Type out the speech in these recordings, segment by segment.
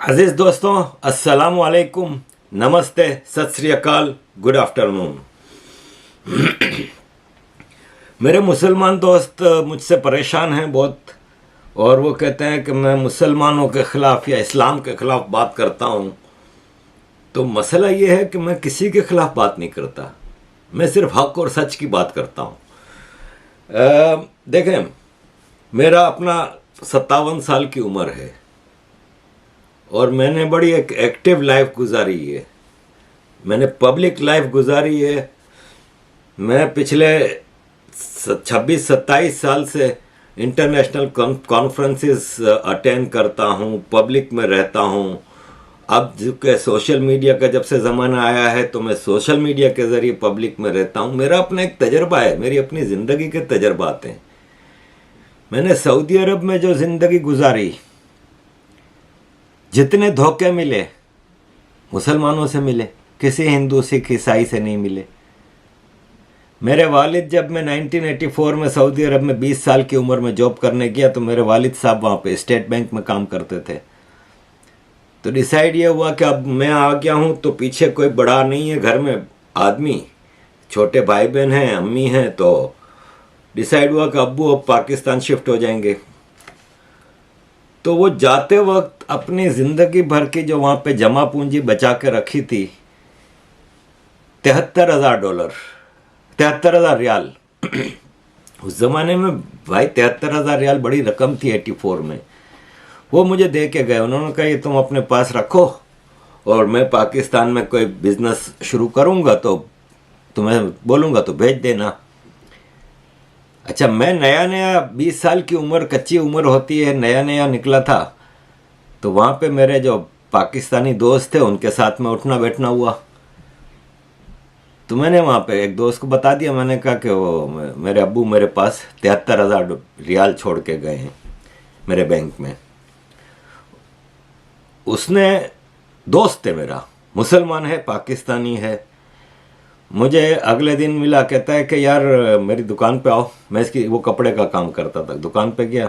अजीज़ दोस्तों, अस्सलाम वालेकुम, नमस्ते, सत श्री अकाल, गुड आफ्टरनून। मेरे मुसलमान दोस्त मुझसे परेशान हैं बहुत, और वो कहते हैं कि मैं मुसलमानों के ख़िलाफ़ या इस्लाम के ख़िलाफ़ बात करता हूँ। तो मसला ये है कि मैं किसी के ख़िलाफ़ बात नहीं करता, मैं सिर्फ हक़ और सच की बात करता हूँ। देखें, मेरा अपना 57 साल की उम्र है और मैंने बड़ी एक एक्टिव लाइफ गुजारी है, मैंने पब्लिक लाइफ गुजारी है। मैं पिछले 26-27 साल से इंटरनेशनल कॉन्फ्रेंसेस अटेंड करता हूँ, पब्लिक में रहता हूँ। अब जो कि सोशल मीडिया का जब से ज़माना आया है तो मैं सोशल मीडिया के ज़रिए पब्लिक में रहता हूँ। मेरा अपना एक तजर्बा है, मेरी अपनी ज़िंदगी के तजर्बात हैं। मैंने सऊदी अरब में जो ज़िंदगी गुजारी, जितने धोखे मिले मुसलमानों से मिले, किसी हिंदू सिख ईसाई से नहीं मिले। मेरे वालिद, जब मैं 1984 में सऊदी अरब में 20 साल की उम्र में जॉब करने गया तो मेरे वालिद साहब वहाँ पे स्टेट बैंक में काम करते थे। तो डिसाइड ये हुआ कि अब मैं आ गया हूँ तो पीछे कोई बड़ा नहीं है घर में आदमी, छोटे भाई बहन हैं, अम्मी हैं। तो डिसाइड हुआ कि अब्बू अब पाकिस्तान शिफ्ट हो जाएंगे। तो वो जाते वक्त अपनी ज़िंदगी भर की जो वहाँ पे जमा पूंजी बचा के रखी थी, $73,000, 73,000 रियाल। उस ज़माने में भाई 73,000 रियाल बड़ी रकम थी 84 में। वो मुझे दे के गए, उन्होंने कहा ये तुम अपने पास रखो और मैं पाकिस्तान में कोई बिज़नेस शुरू करूँगा तो तुम्हें बोलूँगा तो भेज देना। अच्छा, मैं नया 20 साल की उम्र, कच्ची उम्र होती है, नया निकला था। तो वहाँ पे मेरे जो पाकिस्तानी दोस्त थे उनके साथ में उठना बैठना हुआ। तो मैंने वहाँ पे एक दोस्त को बता दिया, मैंने कहा कि वो मेरे अब्बू मेरे पास 73,000 रियाल छोड़ के गए हैं मेरे बैंक में। उसने, दोस्त थे मेरा, मुसलमान है, पाकिस्तानी है, मुझे अगले दिन मिला, कहता है कि यार मेरी दुकान पे आओ। मैं इसकी, वो कपड़े का काम करता था, दुकान पे गया।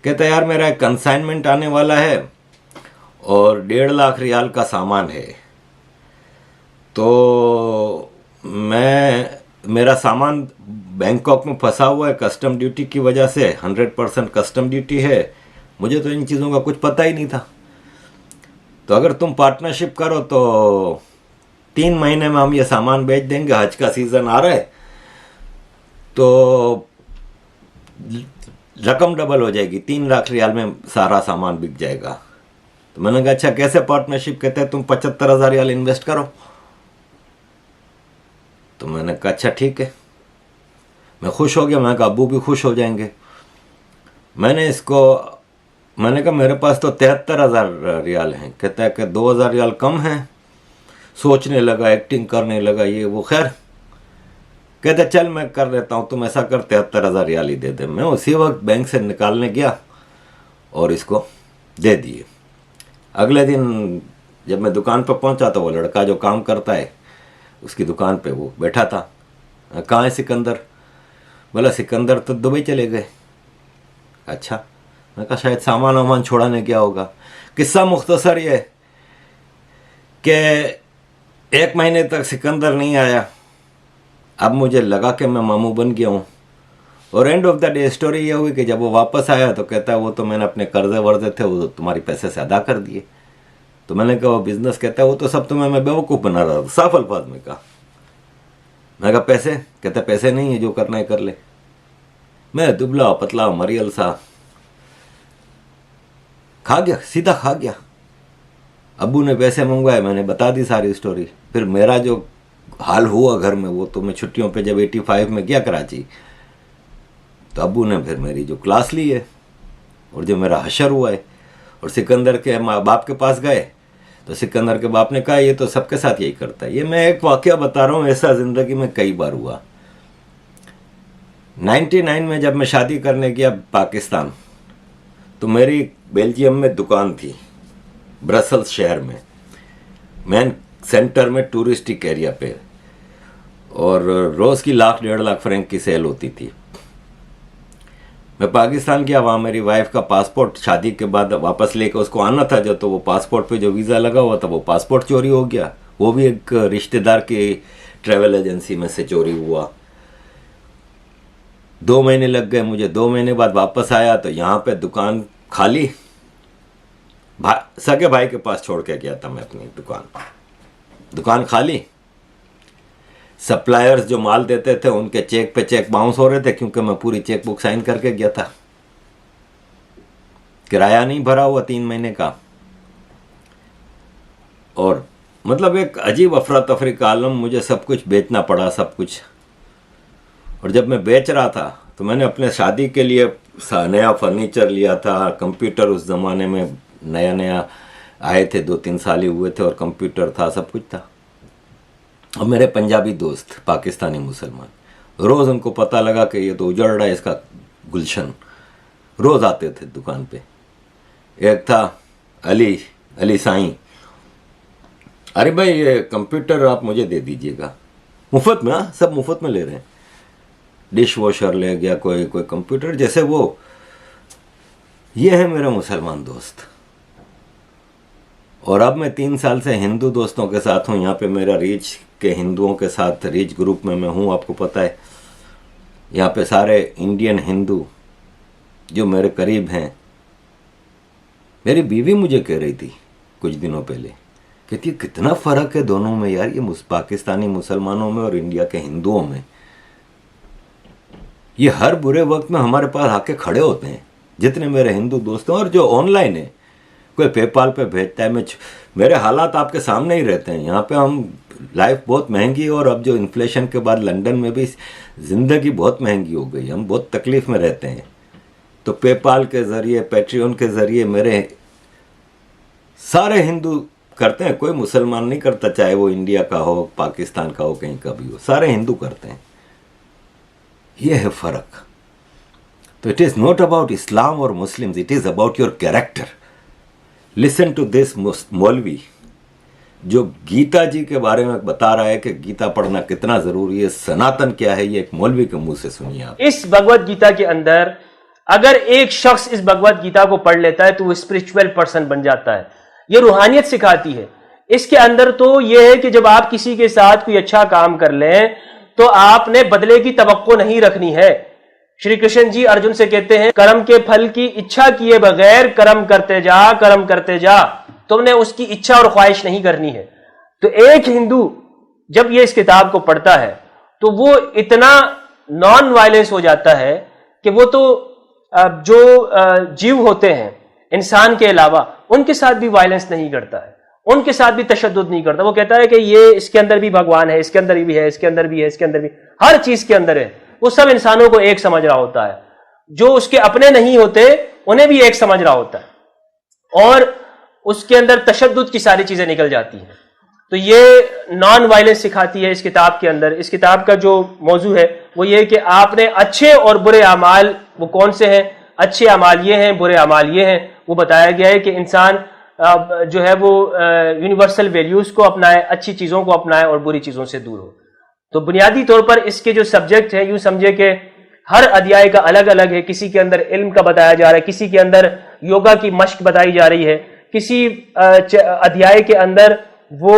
कहता है यार मेरा एक कंसाइनमेंट आने वाला है और 1.5 लाख रियाल का सामान है। तो मेरा सामान बैंकॉक में फंसा हुआ है कस्टम ड्यूटी की वजह से, 100% कस्टम ड्यूटी है। मुझे तो इन चीज़ों का कुछ पता ही नहीं था। तो अगर तुम पार्टनरशिप करो तो 3 महीने में हम ये सामान बेच देंगे, हज का सीज़न आ रहा है तो रकम डबल हो जाएगी, 3 लाख रियाल में सारा सामान बिक जाएगा। तो मैंने कहा अच्छा कैसे पार्टनरशिप? कहते हैं तुम 75,000 रियाल इन्वेस्ट करो। तो मैंने कहा अच्छा ठीक है। मैं खुश हो गया, मैंने कहा अब्बू भी खुश हो जाएंगे। मैंने कहा मेरे पास तो 73,000 रियाल हैं। कहता है कि 2,000 रियाल कम है। सोचने लगा, एक्टिंग करने लगा, ये वो। खैर कहते चल मैं कर देता हूँ, तुम ऐसा कर 73,000 रियाल ही दे दे। मैं उसी वक्त बैंक से निकालने गया और इसको दे दिए। अगले दिन जब मैं दुकान पर पहुँचा तो वो लड़का जो काम करता है उसकी दुकान पे वो बैठा था। कहाँ है सिकंदर? बोला सिकंदर तो दुबई चले गए। अच्छा, मैं कहा शायद सामान वामान छोड़ाने गया होगा। किस्सा मुख्तसर ये कि 1 महीने तक सिकंदर नहीं आया। अब मुझे लगा कि मैं मामू बन गया हूँ। और end of the day story ये हुई कि जब वो वापस आया तो कहता है वो तो मैंने अपने कर्जे वर्जे थे वो तुम्हारी पैसे से अदा कर दिए। तो मैंने कहा वो बिज़नेस? कहता है वो तो सब तुम्हें मैं बेवकूफ़ बना रहा था, साफ अल्फाज में कहा। मैं कहा पैसे? कहता पैसे नहीं है, जो करना है कर ले। मैं दुबला पतला मरियल सा खा गया, सीधा खा गया। अब्बू ने पैसे मंगवाए, मैंने बता दी सारी स्टोरी। फिर मेरा जो हाल हुआ घर में, वो तो मैं छुट्टियों पे जब 85 में गया कराची तो अब्बू ने फिर मेरी जो क्लास ली है और जो मेरा हशर हुआ है। और सिकंदर के माँ बाप के पास गए तो सिकंदर के बाप ने कहा ये तो सबके साथ यही करता है। ये मैं एक वाक़या बता रहा हूँ, ऐसा ज़िंदगी में कई बार हुआ। 99 में जब मैं शादी करने गया पाकिस्तान तो मेरी बेल्जियम में दुकान थी, ब्रसल्स शहर में, मेन सेंटर में, टूरिस्टिक एरिया पे, और रोज़ की 1 लाख 1.5 लाख फ्रैंक की सेल होती थी। मैं पाकिस्तान गया, वहाँ मेरी वाइफ का पासपोर्ट शादी के बाद वापस लेकर उसको आना था जो, तो वो पासपोर्ट पे जो वीज़ा लगा हुआ था वो पासपोर्ट चोरी हो गया। वो भी एक रिश्तेदार की ट्रैवल एजेंसी में से चोरी हुआ। 2 महीने लग गए मुझे। 2 महीने बाद वापस आया तो यहाँ पे दुकान खाली, सगे भाई के पास छोड़ के गया था मैं अपनी दुकान खाली। सप्लायर्स जो माल देते थे उनके चेक पे चेक बाउंस हो रहे थे, क्योंकि मैं पूरी चेक बुक साइन करके गया था। किराया नहीं भरा हुआ 3 महीने का। और मतलब एक अजीब अफरा तफरी का आलम, मुझे सब कुछ बेचना पड़ा, सब कुछ। और जब मैं बेच रहा था तो मैंने अपने शादी के लिए नया फर्नीचर लिया था। कंप्यूटर उस ज़माने में नया नया आए थे, 2-3 साल ही हुए थे, और कंप्यूटर था, सब कुछ था। और मेरे पंजाबी दोस्त पाकिस्तानी मुसलमान, रोज़ उनको पता लगा कि ये तो उजड़ रहा है इसका गुलशन, रोज़ आते थे दुकान पे। एक था अली साईं, अरे भाई ये कंप्यूटर आप मुझे दे दीजिएगा मुफ्त में। हाँ, सब मुफ्त में ले रहे हैं। डिश वॉशर ले गया कोई कंप्यूटर, जैसे वो। ये है मेरा मुसलमान दोस्त। और अब मैं 3 साल से हिंदू दोस्तों के साथ हूँ। यहाँ पे मेरा रीच के हिंदुओं के साथ रीच ग्रुप में मैं हूँ, आपको पता है। यहाँ पे सारे इंडियन हिंदू जो मेरे करीब हैं। मेरी बीवी मुझे कह रही थी कुछ दिनों पहले, कहती है कितना फ़र्क है दोनों में यार, ये पाकिस्तानी मुसलमानों में और इंडिया के हिंदुओं में। ये हर बुरे वक्त में हमारे पास आके खड़े होते हैं, जितने मेरे हिंदू दोस्त हैं। और जो ऑनलाइन है, कोई पेपाल पे भेजता है, मेरे हालात आपके सामने ही रहते हैं। यहाँ पे हम लाइफ बहुत महंगी है, और अब जो इन्फ्लेशन के बाद लंदन में भी ज़िंदगी बहुत महंगी हो गई, हम बहुत तकलीफ़ में रहते हैं। तो पेपाल के ज़रिए, पैट्रियन के ज़रिए मेरे सारे हिंदू करते हैं, कोई मुसलमान नहीं करता, चाहे वो इंडिया का हो, पाकिस्तान का हो, कहीं का भी हो, सारे हिंदू करते हैं। ये है फ़र्क। तो it is not about Islam और Muslims, it is about your character. Listen to this मौलवी जो गीता जी के बारे में बता रहा है कि गीता पढ़ना कितना ज़रूरी है, सनातन क्या है, ये एक मौलवी के मुंह से सुनिए आप। इस भगवत गीता के अंदर अगर एक शख्स इस भगवत गीता को पढ़ लेता है तो वो स्पिरिचुअल पर्सन बन जाता है। ये रूहानियत सिखाती है। इसके अंदर तो ये है कि जब आप किसी के साथ कोई अच्छा काम कर लें तो आपने बदले की तवक्को नहीं रखनी है। श्री कृष्ण जी अर्जुन से कहते हैं, कर्म के फल की इच्छा किए बगैर कर्म करते जा, तुमने उसकी इच्छा और ख्वाहिश नहीं करनी है। तो एक हिंदू जब ये इस किताब को पढ़ता है तो वो इतना नॉन वायलेंस हो जाता है कि वो तो जो जीव होते हैं इंसान के अलावा, उनके साथ भी वायलेंस नहीं करता है, उनके साथ भी तशद्दुद नहीं करता। वो कहता है कि ये इसके अंदर भी भगवान है, इसके अंदर भी है, इसके अंदर भी है, इसके अंदर भी, हर चीज के अंदर है। वो सब इंसानों को एक समझ रहा होता है, जो उसके अपने नहीं होते उन्हें भी एक समझ रहा होता है, और उसके अंदर तशद्दुद की सारी चीजें निकल जाती हैं। तो ये नॉन वायलेंस सिखाती है इस किताब के अंदर। इस किताब का जो मौजू है वो ये कि आपने अच्छे और बुरे अमाल वो कौन से हैं, अच्छे अमाल ये हैं, बुरे अमाल ये हैं। वो बताया गया है कि इंसान जो है वो यूनिवर्सल वैल्यूज को अपनाए, अच्छी चीजों को अपनाए और बुरी चीजों से दूर हो। तो बुनियादी तौर पर इसके जो सब्जेक्ट है, यूं समझे कि हर अध्याय का अलग अलग है। किसी के अंदर इल्म का बताया जा रहा है, किसी के अंदर योगा की मश्क बताई जा रही है, किसी अध्याय के अंदर वो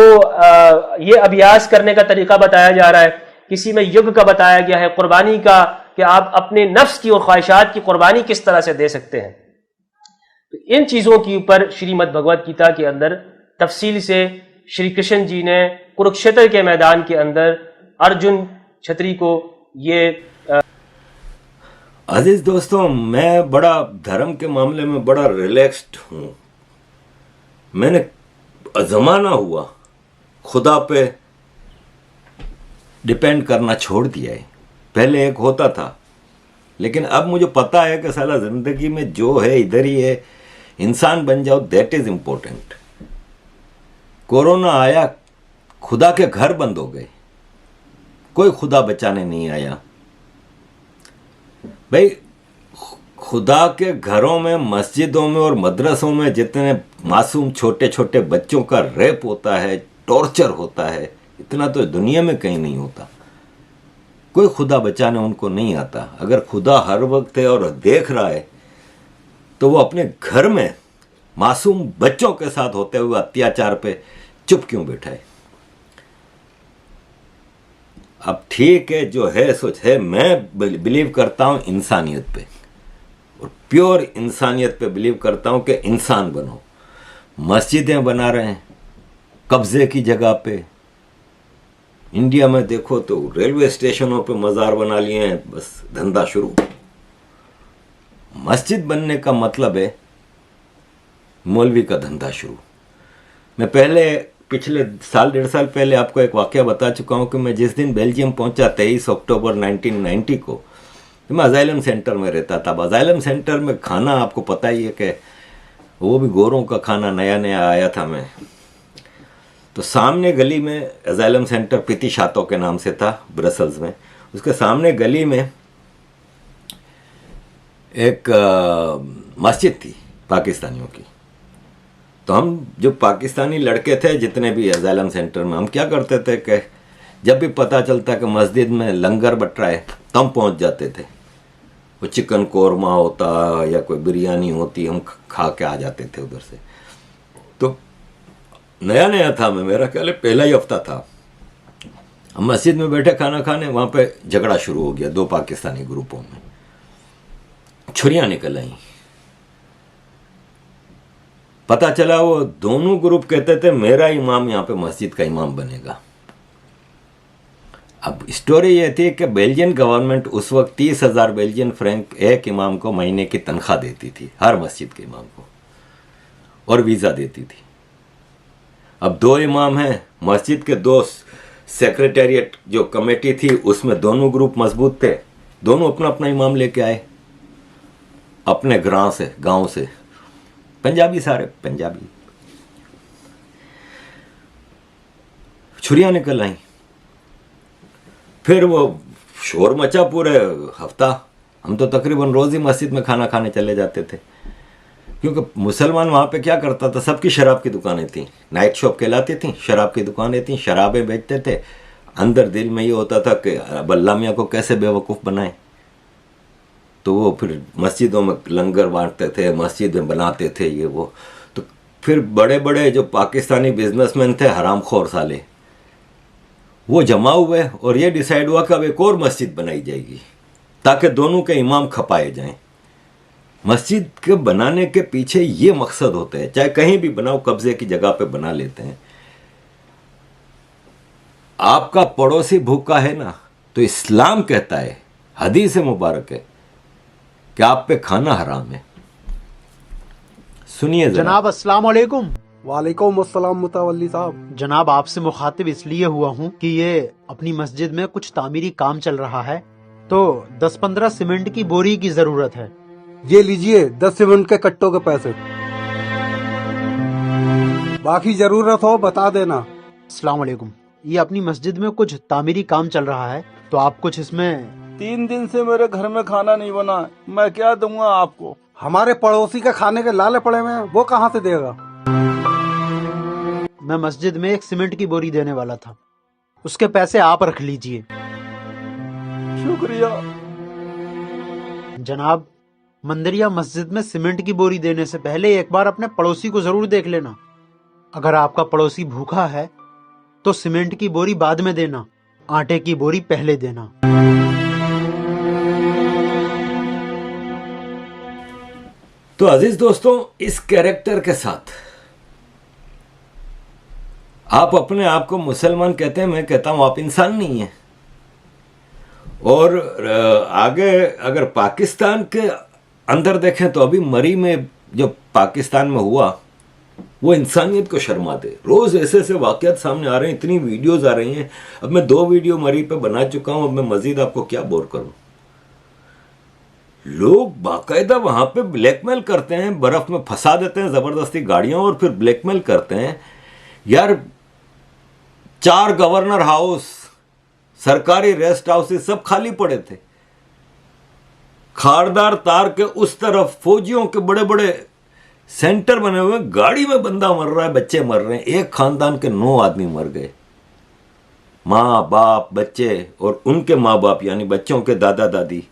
ये अभ्यास करने का तरीका बताया जा रहा है, किसी में युग का बताया गया है, कुर्बानी का, कि आप अपने नफ्स की और ख्वाहिशात की कुर्बानी किस तरह से दे सकते हैं। तो इन चीजों के ऊपर श्रीमद् भगवत गीता के अंदर तफसील से श्री कृष्ण जी ने कुरुक्षेत्र के मैदान के अंदर अर्जुन छत्री को ये अजीज दोस्तों, मैं बड़ा धर्म के मामले में बड़ा रिलैक्स्ड हूँ। मैंने ज़माना हुआ खुदा पे डिपेंड करना छोड़ दिया है। पहले एक होता था, लेकिन अब मुझे पता है कि साला ज़िंदगी में जो है इधर ही है, इंसान बन जाओ, दैट इज़ इम्पोर्टेंट। कोरोना आया, खुदा के घर बंद हो गए, कोई खुदा बचाने नहीं आया। भाई खुदा के घरों में, मस्जिदों में और मदरसों में जितने मासूम छोटे छोटे बच्चों का रेप होता है, टॉर्चर होता है, इतना तो दुनिया में कहीं नहीं होता। कोई खुदा बचाने उनको नहीं आता। अगर खुदा हर वक्त है और देख रहा है तो वो अपने घर में मासूम बच्चों के साथ होते हुए अत्याचार पे चुप क्यों बैठा है? अब ठीक है, जो है सोच है। मैं बिलीव करता हूं इंसानियत पे, और प्योर इंसानियत पे बिलीव करता हूं कि इंसान बनो। मस्जिदें बना रहे हैं कब्जे की जगह पे। इंडिया में देखो तो रेलवे स्टेशनों पे मज़ार बना लिए हैं, बस धंधा शुरू। मस्जिद बनने का मतलब है मौलवी का धंधा शुरू। मैं पहले पिछले साल 1.5 साल पहले आपको एक वाक़या बता चुका हूँ कि मैं जिस दिन बेल्जियम पहुँचा 23 अक्टूबर 1990 को, तो मैं अजाइलम सेंटर में रहता था। अजाइलम सेंटर में खाना आपको पता ही है कि वो भी गोरों का खाना, नया नया आया था मैं। तो सामने गली में अजाइलम सेंटर पिति शातो के नाम से था ब्रसल्स में। उसके सामने गली में एक मस्जिद थी पाकिस्तानियों की। तो हम जो पाकिस्तानी लड़के थे जितने भी अजाइलम सेंटर में, हम क्या करते थे कि जब भी पता चलता कि मस्जिद में लंगर बट रहा है तो हम पहुँच जाते थे। वो चिकन कोरमा होता या कोई बिरयानी होती, हम खा के आ जाते थे उधर से। तो नया नया था मैं, मेरा ख्याल है पहला ही हफ्ता था। हम मस्जिद में बैठे खाना खाने, वहाँ पे झगड़ा शुरू हो गया 2 पाकिस्तानी ग्रुपों में। छुरियाँ निकल आई। पता चला वो दोनों ग्रुप कहते थे मेरा इमाम यहाँ पे मस्जिद का इमाम बनेगा। अब स्टोरी ये थी कि बेल्जियन गवर्नमेंट उस वक्त 30,000 बेल्जियन फ्रैंक एक इमाम को महीने की तनख्वाह देती थी, हर मस्जिद के इमाम को, और वीज़ा देती थी। अब 2 इमाम हैं, मस्जिद के 2 सेक्रेटेरिएट जो कमेटी थी उसमें दोनों ग्रुप मजबूत थे। दोनों अपना अपना इमाम लेके आए अपने गांव से, पंजाबी, सारे पंजाबी। छुरियां निकल आई। फिर वो शोर मचा पूरे हफ्ता। हम तो तकरीबन रोज़ ही मस्जिद में खाना खाने चले जाते थे, क्योंकि मुसलमान वहाँ पे क्या करता था, सबकी शराब की दुकानें थी, नाइट शॉप कहलाती थी, शराब की दुकानें थी, शराबें बेचते थे। अंदर दिल में ये होता था कि अब अल्लाह मियाँ को कैसे बेवकूफ़ बनाए। तो वो फिर मस्जिदों में लंगर बांटते थे, मस्जिद में बनाते थे ये वो। तो फिर बड़े बड़े जो पाकिस्तानी बिजनेसमैन थे, हरामखोर साले, वो जमा हुए और ये डिसाइड हुआ कि अब एक और मस्जिद बनाई जाएगी ताकि दोनों के इमाम खपाए जाएं। मस्जिद के बनाने के पीछे ये मकसद होता है, चाहे कहीं भी बनाओ, कब्जे की जगह पे बना लेते हैं। आपका पड़ोसी भूखा है ना, तो इस्लाम कहता है, हदीस मुबारक है कि आप पे खाना हराम है। सुनिए जनाब अस्सलाम वालेकुम। वालेकुम अस्सलाम मुतवल्ली साहब। जनाब आपसे मुखातिब इसलिए हुआ हूँ कि ये अपनी मस्जिद में कुछ तामीरी काम चल रहा है, तो 10-15 सीमेंट की बोरी की जरूरत है। ये लीजिए 10 सीमेंट के कट्टों के पैसे। बाकी जरूरत हो बता देना। अस्सलाम वालेकुम। ये अपनी मस्जिद में कुछ तामीरी काम चल रहा है, तो आप कुछ इसमें। 3 दिन से मेरे घर में खाना नहीं बना, मैं क्या दूंगा आपको? हमारे पड़ोसी के खाने के लाले पड़े हुए हैं, वो कहाँ से देगा? मैं मस्जिद में एक सीमेंट की बोरी देने वाला था, उसके पैसे आप रख लीजिए। शुक्रिया। जनाब, मंदिर या मस्जिद में सीमेंट की बोरी देने से पहले एक बार अपने पड़ोसी को जरूर देख लेना। अगर आपका पड़ोसी भूखा है तो सीमेंट की बोरी बाद में देना, आटे की बोरी पहले देना। तो अजीज दोस्तों, इस कैरेक्टर के साथ आप अपने आप को मुसलमान कहते हैं, मैं कहता हूं आप इंसान नहीं हैं। और आगे अगर पाकिस्तान के अंदर देखें तो अभी मरी में जो पाकिस्तान में हुआ वो इंसानियत को शर्मा दे। रोज ऐसे ऐसे वाकयात सामने आ रहे हैं, इतनी वीडियोस आ रही हैं। अब मैं 2 वीडियो मरी पे बना चुका हूं, अब मैं मजीद आपको क्या बोर करूं। लोग बाकायदा वहां पे ब्लैकमेल करते हैं, बर्फ में फंसा देते हैं जबरदस्ती गाड़ियां, और फिर ब्लैकमेल करते हैं। यार 4 गवर्नर हाउस, सरकारी रेस्ट हाउस सब खाली पड़े थे। खारदार तार के उस तरफ फौजियों के बड़े बड़े सेंटर बने हुए, गाड़ी में बंदा मर रहा है, बच्चे मर रहे हैं। एक खानदान के 9 आदमी मर गए। माँ बाप बच्चे और उनके माँ बाप यानी बच्चों के दादा दादी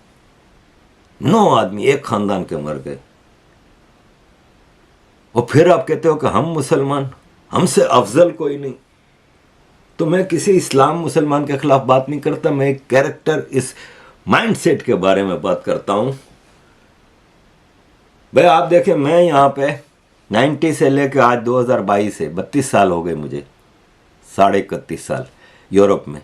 9 आदमी एक खानदान के मर गए। और फिर आप कहते हो कि हम मुसलमान, हमसे अफजल कोई नहीं। तो मैं किसी इस्लाम मुसलमान के खिलाफ बात नहीं करता, मैं एक कैरेक्टर, इस माइंडसेट के बारे में बात करता हूं। भाई आप देखें, मैं यहाँ पे 90 से लेकर आज 2022 से 32 साल हो गए मुझे, 31.5 साल यूरोप में।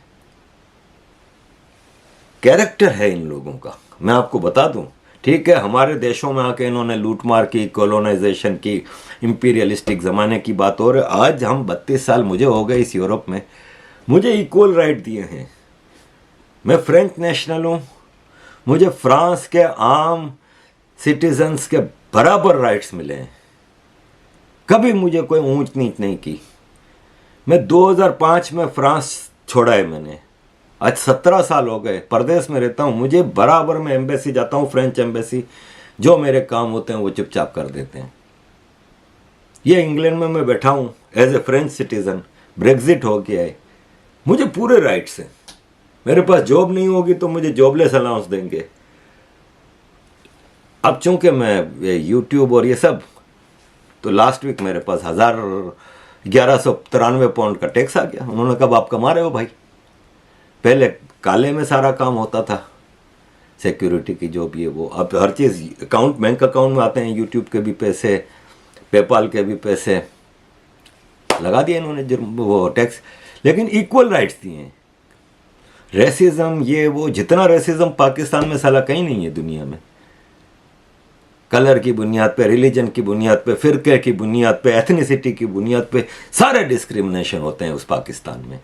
कैरेक्टर है इन लोगों का, मैं आपको बता दूं। ठीक है, हमारे देशों में आके इन्होंने लूटमार की, कॉलोनाइजेशन की, इंपीरियलिस्टिक ज़माने की बात हो रही। आज हम 32 साल मुझे हो गए इस यूरोप में, मुझे इक्वल राइट दिए हैं। मैं फ्रेंच नेशनल हूँ, मुझे फ्रांस के आम सिटीजन्स के बराबर राइट्स मिले हैं। कभी मुझे कोई ऊंच नीच नहीं की। मैं 2005 में फ्रांस छोड़ा है मैंने, आज 17 साल हो गए परदेश में रहता हूँ। मुझे बराबर में एम्बेसी जाता हूँ, फ्रेंच एम्बेसी, जो मेरे काम होते हैं वो चुपचाप कर देते हैं। ये इंग्लैंड में मैं बैठा हूँ as a French citizen, Brexit हो गया है, मुझे पूरे राइट्स हैं। मेरे पास जॉब नहीं होगी तो मुझे जॉबलेस अलाउंस देंगे। अब चूंकि मैं ये यूट्यूब और ये सब, तो लास्ट वीक मेरे पास 1193 पाउंड का टैक्स आ गया। उन्होंने कहा आप कमा रहे हो भाई। पहले काले में सारा काम होता था, सिक्योरिटी की जॉब, ये वो। अब हर चीज़ अकाउंट, बैंक अकाउंट में आते हैं। यूट्यूब के भी पैसे, पेपाल के भी पैसे लगा दिए इन्होंने वो टैक्स, लेकिन इक्वल राइट्स दिए हैं। रेसिज्म ये वो, जितना रेसिज्म पाकिस्तान में साला कहीं नहीं है दुनिया में। कलर की बुनियाद पे, रिलीजन की बुनियाद पे, फिरके की बुनियाद पे, एथनिसिटी की बुनियाद पे सारे डिस्क्रिमिनेशन होते हैं उस पाकिस्तान में।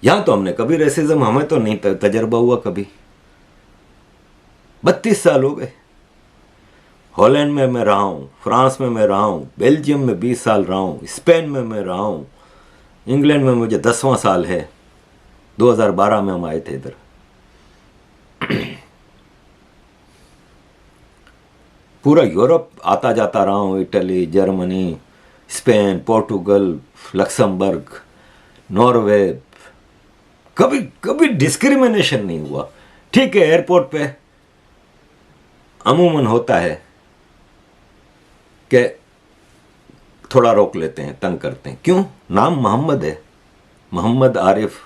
यहाँ तो हमने कभी रेसिज्म, हमें तो नहीं तजर्बा हुआ कभी। 32 साल हो गए। हॉलैंड में मैं रहा हूँ, फ्रांस में मैं रहा हूँ, बेल्जियम में 20 साल रहा हूँ, स्पेन में मैं रहा हूँ, इंग्लैंड में मुझे 10वां साल है। 2012 में हम आए थे इधर। पूरा यूरोप आता जाता रहा हूँ, Italy, Germany, Spain, Portugal, Luxembourg, Norway. कभी कभी डिस्क्रिमिनेशन नहीं हुआ। ठीक है, एयरपोर्ट पे अमूमन होता है कि थोड़ा रोक लेते हैं, तंग करते हैं। क्यों? नाम मोहम्मद है, Mohammed Arif,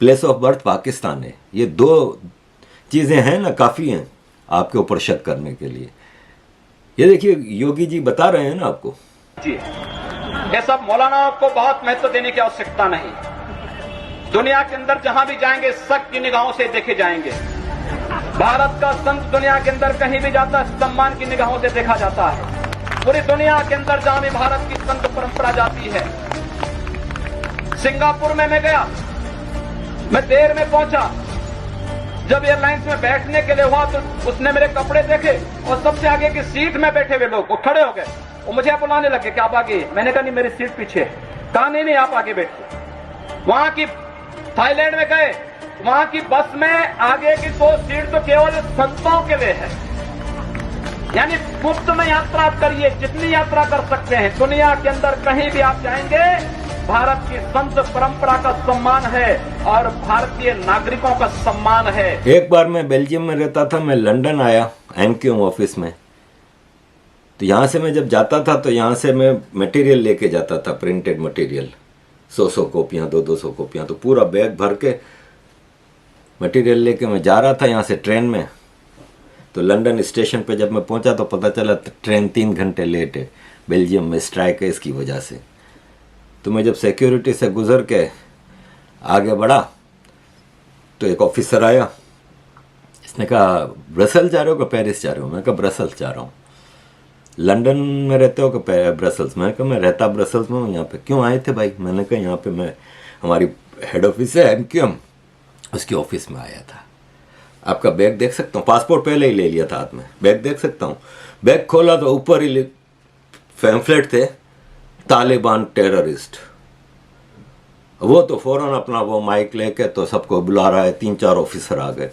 place of birth Pakistan है। ये 2 चीज़ें हैं ना, काफ़ी हैं आपके ऊपर शक करने के लिए। ये देखिए, योगी जी बता रहे हैं ना आपको। जी, ये सब मौलाना को बहुत महत्व देने की आवश्यकता नहीं। दुनिया के अंदर जहां भी जाएंगे शक की निगाहों से देखे जाएंगे। भारत का संत दुनिया के अंदर कहीं भी जाता है सम्मान की निगाहों से देखा जाता है। पूरी दुनिया के अंदर जहां भी भारत की संत परंपरा जाती है। सिंगापुर में मैं गया, मैं देर में पहुंचा। जब एयरलाइंस में बैठने के लिए हुआ तो उसने मेरे कपड़े देखे और सबसे आगे की सीट में बैठे हुए लोग वो खड़े हो गए। वो मुझे बुलाने लगे कि आप आगे। मैंने कहा नहीं, मेरी सीट पीछे। कहा नहीं, आप आगे बैठिए। वहां की थाईलैंड में गए, वहां की बस में आगे की 2 सीट तो केवल संतों के लिए है। यानी मुफ्त में यात्रा करिए, जितनी यात्रा कर सकते हैं। दुनिया के अंदर कहीं भी आप जाएंगे, भारत की संत परंपरा का सम्मान है और भारतीय नागरिकों का सम्मान है। एक बार मैं बेल्जियम में रहता था, मैं लंदन आया एमक्यूएम ऑफिस में। तो यहाँ से मैं जब जाता था तो यहाँ से मैं मटेरियल लेके जाता था, प्रिंटेड मटेरियल, 100 कॉपियाँ, 200 कॉपियाँ। तो पूरा बैग भर के मटेरियल लेके मैं जा रहा था यहाँ से ट्रेन में। तो लंदन स्टेशन पे जब मैं पहुँचा तो पता चला ट्रेन 3 घंटे लेट है, बेल्जियम में स्ट्राइक है इसकी वजह से। तो मैं जब सिक्योरिटी से गुजर के आगे बढ़ा तो एक ऑफिसर आया। इसने कहा ब्रसेल जा रहे हो कि पेरिस जा रहे हो? मैं कहा ब्रसेल्स जा रहा हूँ। लंदन में रहते हो कि ब्रसेल्स? मैं कहा मैं रहता ब्रसेल्स में हूँ। यहाँ पे क्यों आए थे भाई? मैंने कहा यहाँ पे मैं, हमारी हेड ऑफिस है एमक्यूएम, उसकी ऑफिस में आया था। आपका बैग देख सकता हूँ? पासपोर्ट पहले ही ले लिया था हाथ में, बैग देख सकता हूँ? बैग खोला तो ऊपर ही पैम्फलेट थे, तालिबान टेररिस्ट। वो तो फौरन अपना वो माइक लेके तो सबको बुला रहा है। 3-4 ऑफिसर आ गए।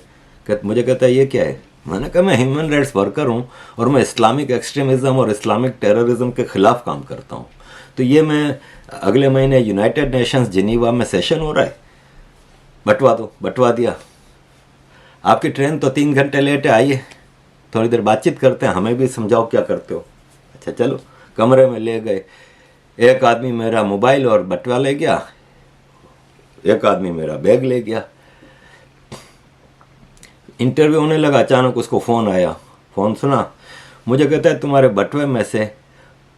मुझे कहता है ये क्या है? मैंने कहा मैं ह्यूमन राइट्स वर्कर हूँ और मैं इस्लामिक एक्सट्रीमिज्म और इस्लामिक टेररिज्म के खिलाफ काम करता हूँ। तो ये मैं अगले महीने यूनाइटेड नेशंस जिनीवा में सेशन हो रहा है, बंटवा दो, बंटवा दिया। आपकी ट्रेन तो 3 घंटे लेट है, आइए थोड़ी देर बातचीत करते हैं, हमें भी समझाओ क्या करते हो। अच्छा चलो, कमरे में ले गए। एक आदमी मेरा मोबाइल और बटवा ले गया, एक आदमी मेरा बैग ले गया। इंटरव्यू होने लगा, अचानक उसको फ़ोन आया। फ़ोन सुना, मुझे कहता है तुम्हारे बटवे में से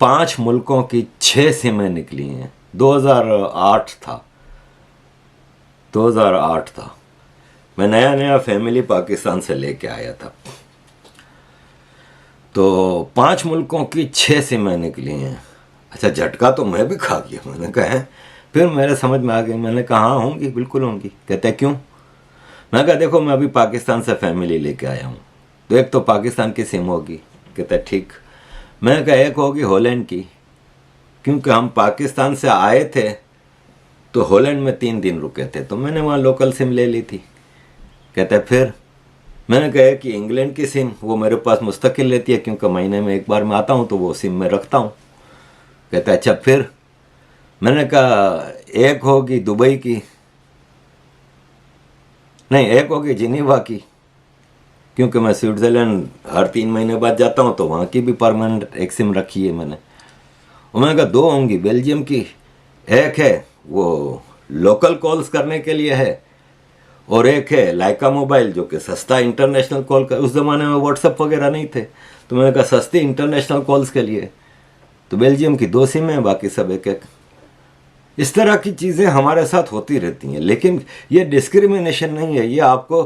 5 मुल्कों की 6 सिमें निकली हैं। 2008 था, 2008 था। मैं नया नया फैमिली पाकिस्तान से लेके आया था, तो 5 मुल्कों की 6 सिमें निकली हैं। अच्छा, झटका तो मैं भी खा गया। मैंने कहा है, फिर मेरे समझ में आ गई। मैंने कहा हाँ होंगी, बिल्कुल होंगी। कहते हैं क्यों? मैं कहा देखो, मैं अभी पाकिस्तान से फैमिली लेके आया हूँ, तो एक तो पाकिस्तान की सिम होगी। कहते हैं ठीक। मैं कहा एक होगी हॉलैंड की, क्योंकि हम पाकिस्तान से आए थे तो हॉलैंड में 3 दिन रुके थे, तो मैंने वहाँ लोकल सिम ले ली थी। कहते हैं फिर? मैंने कहा कि इंग्लैंड की सिम वो मेरे पास मुस्तकिल रहती है, क्योंकि महीने में एक बार मैं आता हूँ तो वो सिम मैं रखता हूँ। कहता है अच्छा फिर? मैंने कहा एक होगी दुबई की, नहीं एक होगी जिनीवा की, क्योंकि मैं स्विट्ज़रलैंड हर 3 महीने बाद जाता हूँ, तो वहाँ की भी परमानेंट एक सिम रखी है मैंने। और मैंने कहा 2 होंगी बेल्जियम की, एक है वो लोकल कॉल्स करने के लिए है, और एक है लाइका मोबाइल जो कि सस्ता इंटरनेशनल कॉल कर। उस ज़माने में व्हाट्सअप वगैरह नहीं थे, तो मैंने कहा सस्ती इंटरनेशनल कॉल्स के लिए। तो बेल्जियम की 2 सिम हैं, बाकी सब एक एक। इस तरह की चीज़ें हमारे साथ होती रहती हैं, लेकिन ये डिस्क्रिमिनेशन नहीं है, ये आपको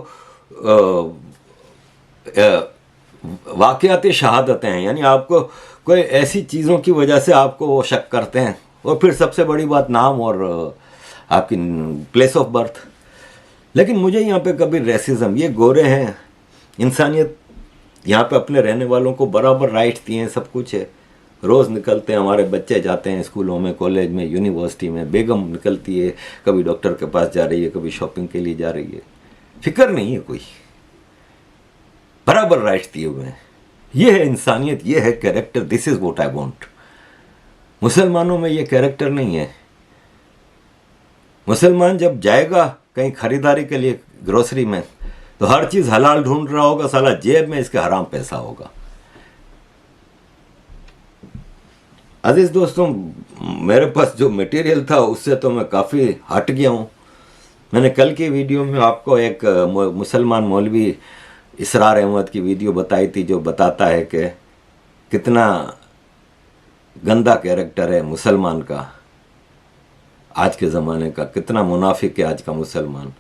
वाक़याती शहादतें हैं। यानी आपको कोई ऐसी चीज़ों की वजह से आपको वो शक करते हैं। और फिर सबसे बड़ी बात नाम और आपकी प्लेस ऑफ बर्थ। लेकिन मुझे यहाँ पे कभी रेसिज्म, ये गोरे हैं, इंसानियत यहाँ पे अपने रहने वालों को बराबर राइट्स दिए हैं, सब कुछ है। रोज़ निकलते हैं, हमारे बच्चे जाते हैं स्कूलों में, कॉलेज में, यूनिवर्सिटी में। बेगम निकलती है, कभी डॉक्टर के पास जा रही है, कभी शॉपिंग के लिए जा रही है। फिक्र नहीं है कोई, बराबर राइट्स दिए हुए हैं। ये है इंसानियत, ये है character. This is what I want. मुसलमानों में ये कैरेक्टर नहीं है। मुसलमान जब जाएगा कहीं खरीदारी के लिए ग्रोसरी में, तो हर चीज़ हलाल ढूंढ रहा होगा, साला जेब में इसके हराम पैसा होगा। अजीज दोस्तों, मेरे पास जो मटेरियल था उससे तो मैं काफ़ी हट गया हूँ। मैंने कल की वीडियो में आपको एक मुसलमान मौलवी इसरार अहमद की वीडियो बताई थी, जो बताता है कि कितना गंदा कैरेक्टर है मुसलमान का आज के ज़माने का, कितना मुनाफिक है आज का मुसलमान।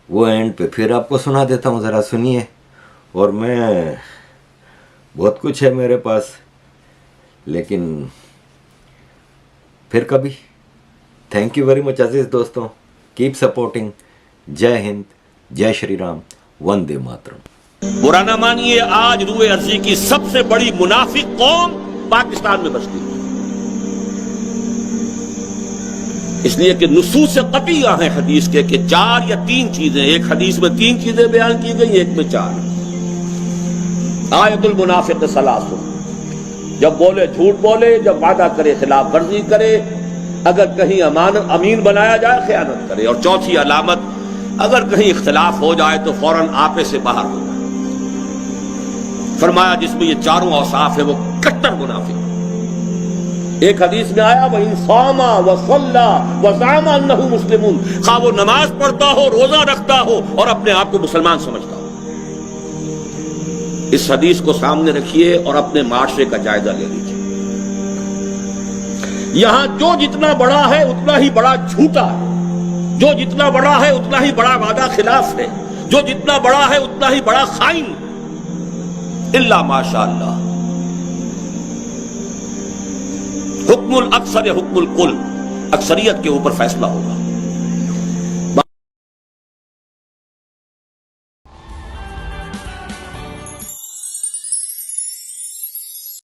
वो एंड पे फिर आपको सुना देता हूँ, ज़रा सुनिए। और मैं बहुत कुछ है मेरे पास, लेकिन फिर कभी। थैंक यू वेरी मच अजीज़ दोस्तों, कीप सपोर्टिंग। जय हिंद, जय श्री राम, वंदे मातरम। बुरा ना मानिए, आज रूए अर्जी की सबसे बड़ी मुनाफिक कौम पाकिस्तान में बसती है, इसलिए कि नुसूस कतिया है हदीस के कि 4 या 3 चीजें, एक हदीस में 3 चीजें बयान की गई, एक में 4। आयतुल मुनाफिक सलासुन, जब बोले झूठ बोले, जब वादा करे खिलाफ वर्जी करे, अगर कहीं अमीन बनाया जाए खयानत करे, और चौथी अलामत, अगर कहीं इख्तिलाफ हो जाए तो फौरन आपे से बाहर हो जाए। फरमाया जिसमें ये 4 औसाफ है वो कट्टर मुनाफिक। एक हदीस में आया वही सामा व सल्ला व ज़ामा अन्नहु मुस्लिमुन, खा वो नमाज पढ़ता हो, रोजा रखता हो और अपने आप को मुसलमान समझता हो। इस हदीस को सामने रखिए और अपने माशरे का जायजा ले लीजिए। यहां जो जितना बड़ा है उतना ही बड़ा झूठा है, जो जितना बड़ा है उतना ही बड़ा वादा खिलाफ है, जो जितना बड़ा है उतना ही बड़ा खाइन। इल्ला माशाअल्लाह, हुक्मुल अक्सर या हुक्मुल कुल, अक्सरियत के ऊपर फैसला होगा।